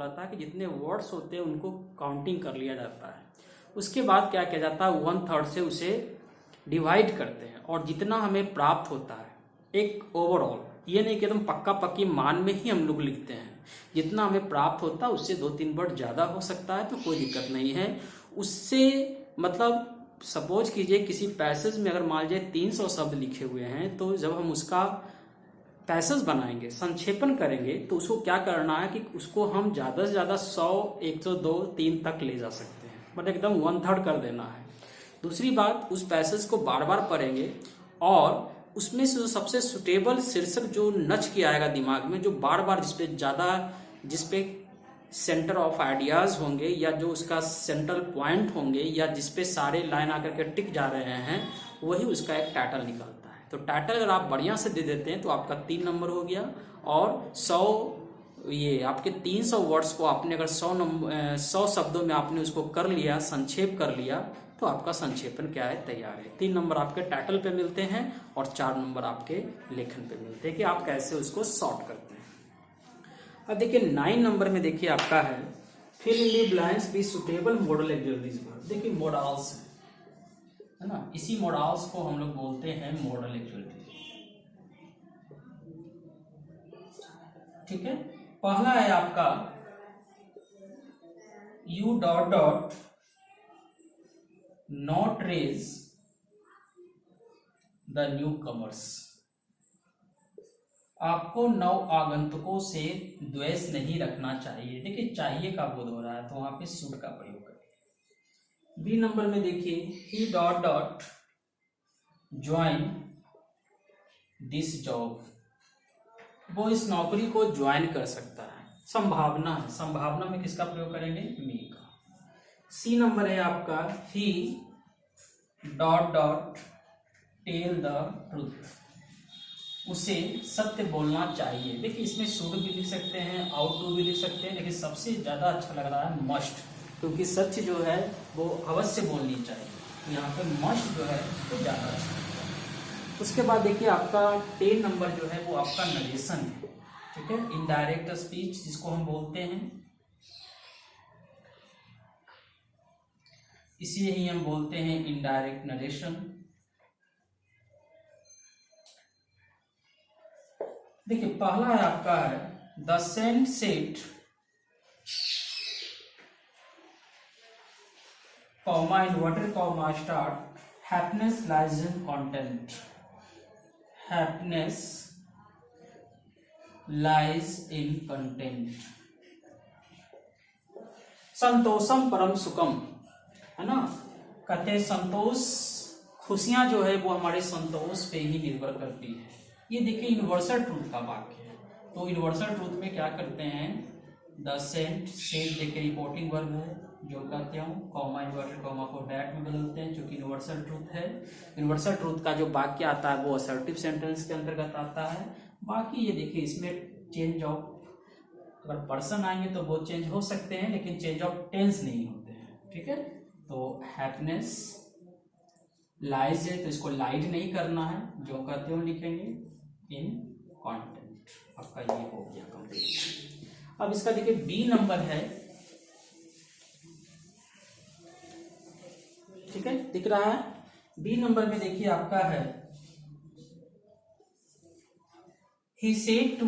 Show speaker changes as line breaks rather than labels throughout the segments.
कहलाता है कि जितने वर्ड्स होते हैं उनको काउंटिंग कर लिया जाता है। उसके बाद क्या किया जाता है, 1/3 से उसे डिवाइड करते हैं और जितना हमें प्राप्त होता है एक ओवरऑल, ये नहीं कि एकदम पक्का पक्की मान में ही हम लोग लिखते हैं, जितना हमें प्राप्त होता है उससे 2-3 वर्ड ज़्यादा हो सकता है तो कोई दिक्कत नहीं है। उससे मतलब सपोज कीजिए किसी पैसेज में अगर मान लीजिए 300 शब्द लिखे हुए हैं, तो जब हम उसका पैसेज बनाएंगे, संक्षेपण करेंगे, तो उसको क्या करना है कि उसको हम ज़्यादा से ज़्यादा 100, 102, 3 तक ले जा सकते हैं, मतलब एकदम 1/3 कर देना है। दूसरी बात, उस पैसेज को बार बार पढ़ेंगे और उसमें से जो सबसे सुटेबल शीर्षक जो नच के आएगा दिमाग में, जो बार बार जिसपे सेंटर ऑफ आइडियाज होंगे या जो उसका सेंट्रल पॉइंट होंगे या जिसपे सारे लाइन आकर के टिक जा रहे हैं, वही उसका एक टाइटल निकलता है। तो टाइटल अगर आप बढ़िया से दे देते हैं तो आपका 3 नंबर हो गया। और 100 ये आपके 300 वर्ड्स को आपने अगर 100 शब्दों में आपने उसको कर लिया, संक्षेप कर लिया, तो आपका संक्षेपण क्या है, तैयार है। 3 नंबर आपके टाइटल पे मिलते हैं और 4 नंबर आपके लेखन पे मिलते हैं कि आप कैसे उसको सॉर्ट करते हैं। अब देखिए 9 नंबर में देखिए आपका है fill in the blanks with suitable modal exercise. देखिए मॉडल्स है ना, इसी मॉडल्स को हम लोग बोलते हैं मॉडल एक्सरसाइज। ठीक है, पहला है आपका you dot dot not raise the newcomers. आपको नव आगंतुकों से द्वेष नहीं रखना चाहिए। देखिए चाहिए का बोध हो रहा है तो वहां पे शुड का प्रयोग करें। बी नंबर में देखिए ही dot dot join this job. वो इस नौकरी को ज्वाइन कर सकता है। संभावना है, संभावना में किसका प्रयोग करेंगे, मी का। सी नंबर है आपका ही dot dot tell the truth. उसे सत्य बोलना चाहिए। देखिए इसमें शुड भी लिख सकते हैं, आउट टू भी लिख सकते हैं, लेकिन सबसे ज्यादा अच्छा लग रहा है मस्ट, क्योंकि सच जो है वो अवश्य बोलनी चाहिए। यहाँ पे मस्ट जो है वो ज्यादा अच्छा लगता है। उसके बाद देखिए आपका 10 नंबर जो है वो आपका नरेशन है। ठीक है, इनडायरेक्ट स्पीच जिसको हम बोलते हैं, इसे ही हम बोलते हैं इनडायरेक्ट नरेशन। देखिए पहला है आपका है the sentence comma inverted comma start happiness lies in content. Happiness lies in content. संतोषम परम सुखम, है ना, कहते हैं संतोष, खुशियां जो है वो हमारे संतोष पे ही निर्भर करती है। ये देखिए यूनिवर्सल ट्रूथ का वाक्य है। तो यूनिवर्सल ट्रूथ में क्या करते हैं, द सेंट सेट देखिए रिपोर्टिंग वर्ब है जो कहते हो, कॉमा इन्वर्टेड कॉमा को डैट में बदलते हैं जो कि यूनिवर्सल ट्रूथ है। यूनिवर्सल ट्रूथ का जो वाक्य आता है वो असर्टिव सेंटेंस के अंतर्गत आता है। बाकी ये देखिए इसमें चेंज ऑफ, अगर पर्सन आएंगे तो वो चेंज हो सकते हैं लेकिन चेंज ऑफ टेंस नहीं होते हैं। ठीक है, तो हैप्पीनेस लाइज है तो इसको लाइड नहीं करना है, जो कहते हो लिखेंगे इन कंटेंट। आपका ये हो गया कंप्लीट। अब इसका देखिए बी नंबर है। ठीक है, दिख रहा है। बी नंबर में देखिए आपका है he said to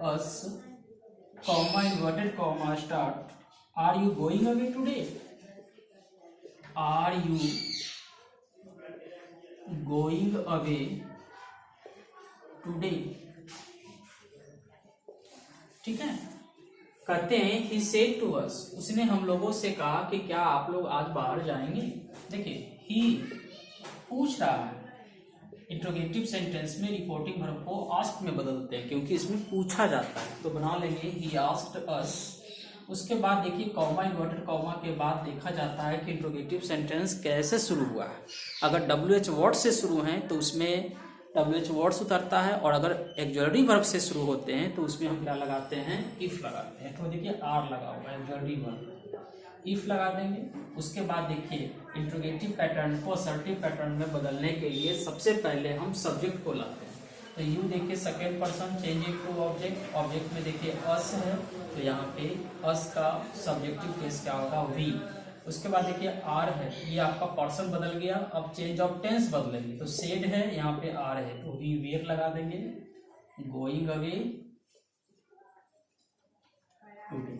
us comma inverted comma start are you going away today? Are you going away today? ठीक है, कहते हैं he said to us, उसने हम लोगों से कहा कि क्या आप लोग आज बाहर जाएंगे। देखिए he पूछ रहा है, इंट्रोगेटिव सेंटेंस में रिपोर्टिंग वर्ब को आस्क्ड में बदलते हैं क्योंकि इसमें पूछा जाता है, तो बना लेंगे he asked us। उसके बाद देखिए कॉमा इन्वर्टेड कॉमा के बाद देखा जाता है कि इंट्रोगेटिव सेंटेंस कैसे शुरू हुआ है। अगर WH वर्ड से शुरू हैं तो उसमें WH वर्ड्स उतरता है, और अगर एक्सुलरी वर्ब से शुरू होते हैं तो उसमें हम क्या लगाते हैं, इफ लगाते हैं। तो देखिए आर लगा हुआ है, एक्सुलरी वर्ब, इफ लगा देंगे। उसके बाद देखिए इंट्रोगेटिव पैटर्न को असर्टिव पैटर्न में बदलने के लिए सबसे पहले हम सब्जेक्ट को लाते हैं। तो यू देखिए second person changing to object, object में देखिए अस है, तो यहाँ पे अस का सब्जेक्टिव केस क्या होगा वी। उसके बाद देखिए आर है, ये आपका पर्सन बदल गया, अब चेंज ऑफ टेंस बदलेंगे, तो सेड है यहाँ पे आर है, तो वी वेयर लगा देंगे, गोइंग अवे टुडे।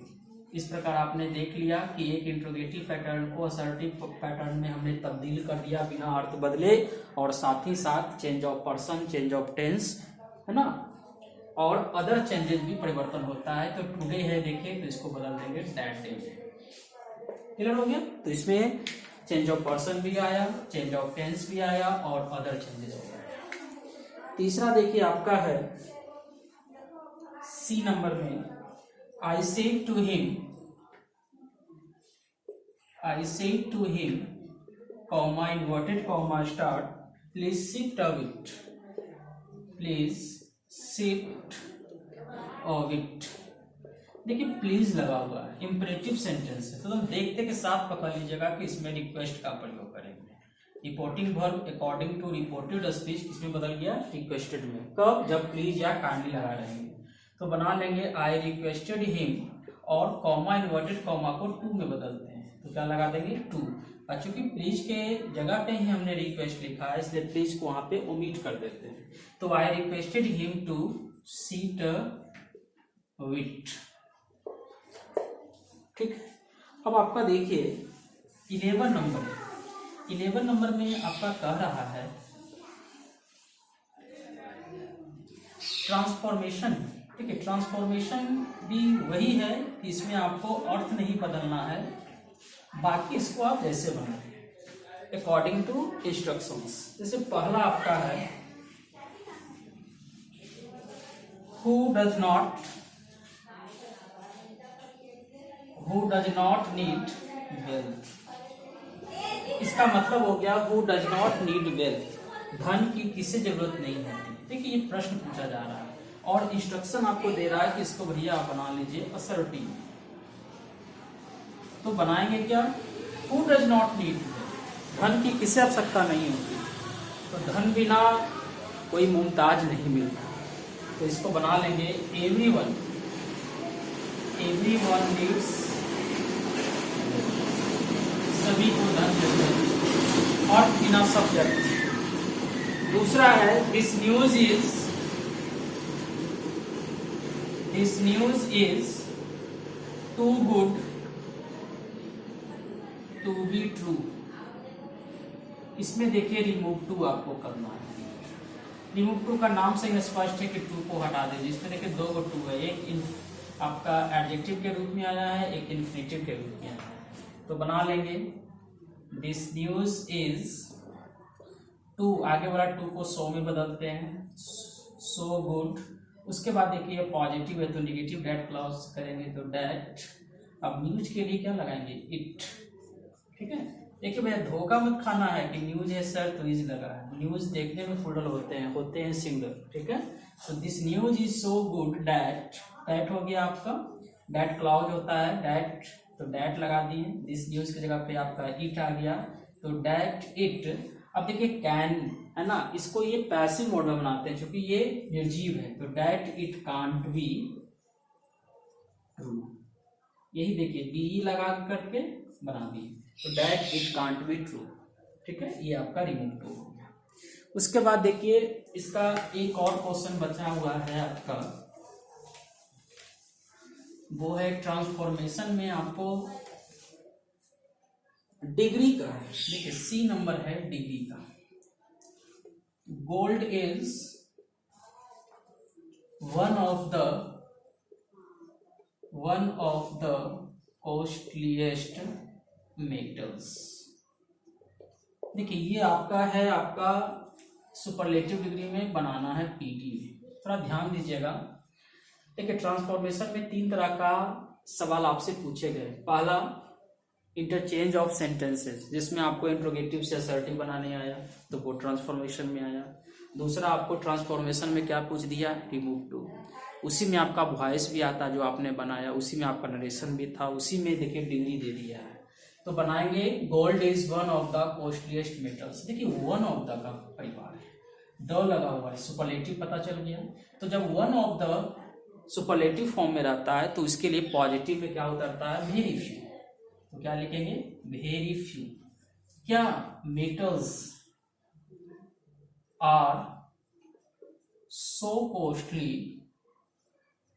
इस प्रकार आपने देख लिया कि एक इंट्रोगेटिव पैटर्न को असर्टिव पैटर्न में हमने तब्दील कर दिया बिना अर्थ बदले, और साथ ही साथ change of person, change of tense, है ना, और अदर चेंजेस भी परिवर्तन होता है। तो टुडे है देखिए, तो इसको बदल देंगे दैट डे में। क्लियर हो गया? तो इसमें चेंज ऑफ पर्सन भी आया, चेंज ऑफ टेंस भी आया और अदर चेंजेस हो गए। तीसरा देखिए आपका है सी नंबर में, I said to him, comma, inverted comma start, please shift a bit, देखिए प्लीज लगा हुआ है, इंपरेटिव सेंटेंस है, तो तुम देखते के साथ पकड़ लीजिएगा कि इसमें रिक्वेस्ट का प्रयोग करेंगे। Reporting verb according to reported speech किसमें बदल गया, रिक्वेस्टेड में। कब? जब प्लीज या काइंडली लगा रहेंगे। तो बना लेंगे आई रिक्वेस्टेड हिम, और कॉमा इन्वर्टेड कॉमा को टू में बदलते हैं, तो क्या लगा देंगे टू। और चूंकि प्लीज के जगह पे ही हमने रिक्वेस्ट लिखा है, इसलिए प्लीज को वहां पे ओमिट कर देते हैं। तो I requested him to sit with. ठीक, अब आपका देखिए 11 नंबर है। 11 नंबर में आपका कह रहा है ट्रांसफॉर्मेशन। ठीक है, ट्रांसफॉर्मेशन भी वही है कि इसमें आपको अर्थ नहीं बदलना है, बाकी इसको आप जैसे बनाए अकॉर्डिंग टू इंस्ट्रक्शंस। जैसे पहला आपका है who does not need wealth। इसका मतलब हो गया who does not need wealth, धन की किसे जरूरत नहीं होती। देखिए ये प्रश्न पूछा जा रहा है और इंस्ट्रक्शन आपको दे रहा है कि इसको भैया आप बना लीजिए असर्टिव। तो बनाएंगे क्या, who does not need, धन की किसे आवश्यकता नहीं होती, तो धन बिना कोई मुमताज नहीं मिलता, तो इसको बना लेंगे everyone needs, सभी को धन चाहिए, और बिना सब्जेक्ट। दूसरा है this news is too good to be true. इसमें देखिए रिमूव टू आपको करना है। रिमूव टू का नाम से स्पष्ट है कि टू को हटा दीजिए। इसमें देखिए दो गो टू है, एक आपका एडजेक्टिव के रूप में आया है, एक इन्फिनेटिव के रूप में आया है। तो बना लेंगे दिस न्यूज इज टू, आगे वाला टू को सो में बदलते हैं, सो गुड। उसके बाद देखिए पॉजिटिव है तो निगेटिव डैट क्लॉज करेंगे, तो डैट। अब न्यूज के लिए क्या लगाएंगे, इट। ठीक है, देखिए भैया धोखा मत खाना है कि न्यूज है सर तो इज लगा है। न्यूज देखने में प्लूरल होते हैं सिंगल। ठीक है, तो this news is so good that, that हो गया आपका, डैट क्लॉज होता है डैट, तो डैट लगा दिए। दिस न्यूज की जगह पे आपका इट आ गया, तो डैट इट। अब देखिए कैन है ना, इसको ये पैसिव मोड में बनाते हैं क्योंकि ये निर्जीव है, तो that it can't be true. यही देखिए बी लगा करके बना दिए, तो that it can't be true. ठीक है, ये आपका रिमूव टू हो गया। उसके बाद देखिए इसका एक और क्वेश्चन बचा हुआ है आपका, वो है ट्रांसफॉर्मेशन में आपको डिग्री का है। देखिए सी नंबर है डिग्री का। Gold is one of the costliest metals. देखिए ये आपका है, आपका सुपरलेटिव डिग्री में बनाना है पीटी में, थोड़ा ध्यान दीजिएगा। देखिए ट्रांसफॉर्मेशन में तीन तरह का सवाल आपसे पूछे गए। पहला इंटरचेंज ऑफ सेंटेंसेस, जिसमें आपको इंट्रोगेटिव से असर्टिव बनाने आया, तो वो ट्रांसफॉर्मेशन में आया। दूसरा आपको ट्रांसफॉर्मेशन में क्या पूछ दिया, रिमूव टू। उसी में आपका वॉइस भी आता जो आपने बनाया, उसी में आपका नरेशन भी था, उसी में देखिए डिग्री दे दिया है। तो बनाएंगे gold is one of the costliest metals. देखिए वन ऑफ द का परिवार है, द लगा हुआ है, सुपरलेटिव पता चल गया। तो जब one of the superlative form में रहता है तो इसके लिए पॉजिटिव में क्या उतरता है, वेरी फ्यू। तो क्या लिखेंगे, वेरी फ्यू। क्या metals are so costly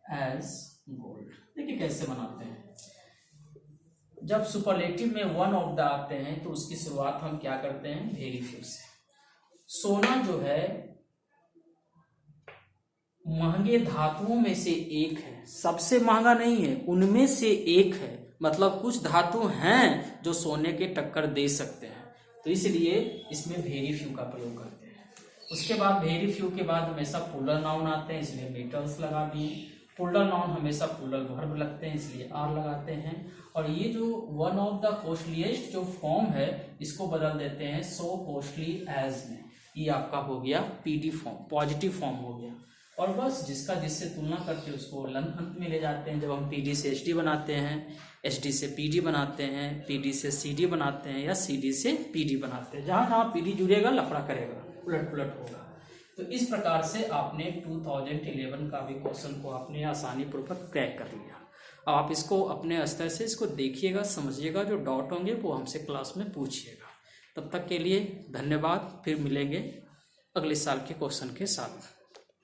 as gold. देखिए कैसे बनाते हैं, जब सुपरलेटिव में वन ऑफ द आते हैं तो उसकी शुरुआत हम क्या करते हैं, वेरी फ्यू से। सोना जो है महंगे धातुओं में से एक है, सबसे महंगा नहीं है, उनमें से एक है। मतलब कुछ धातु हैं जो सोने के टक्कर दे सकते हैं, तो इसलिए इसमें वेरी फ्यू का प्रयोग करते हैं। उसके बाद वेरी फ्यू के बाद हमेशा प्लूरल नाउन आते हैं, इसलिए मेटल्स लगा दिए। प्लूरल नाउन हमेशा प्लूरल वर्ब लगते हैं, इसलिए आर लगाते हैं। और ये जो वन ऑफ द कॉस्टलीएस्ट जो फॉर्म है इसको बदल देते हैं सो कॉस्टली एज में। ये आपका हो गया पीडी फॉर्म, पॉजिटिव फॉर्म हो गया। और बस जिसका जिससे तुलना करके उसको अंत में ले जाते हैं। जब हम पीडी से एचडी बनाते हैं, एचडी से पीडी बनाते हैं, पीडी से सीडी बनाते हैं, या सीडी से पीडी बनाते हैं। जहां जहां पीडी जुड़ेगा लफड़ा करेगा, उलट पुलट होगा। तो इस प्रकार से आपने 2011 का भी क्वेश्चन को आपने आसानी पूर्वक क्रैक कर लिया। अब आप इसको अपने स्तर से इसको देखिएगा, समझिएगा, जो डाउट होंगे वो हमसे क्लास में पूछिएगा। तब तक के लिए धन्यवाद, फिर मिलेंगे अगले साल के क्वेश्चन के साथ।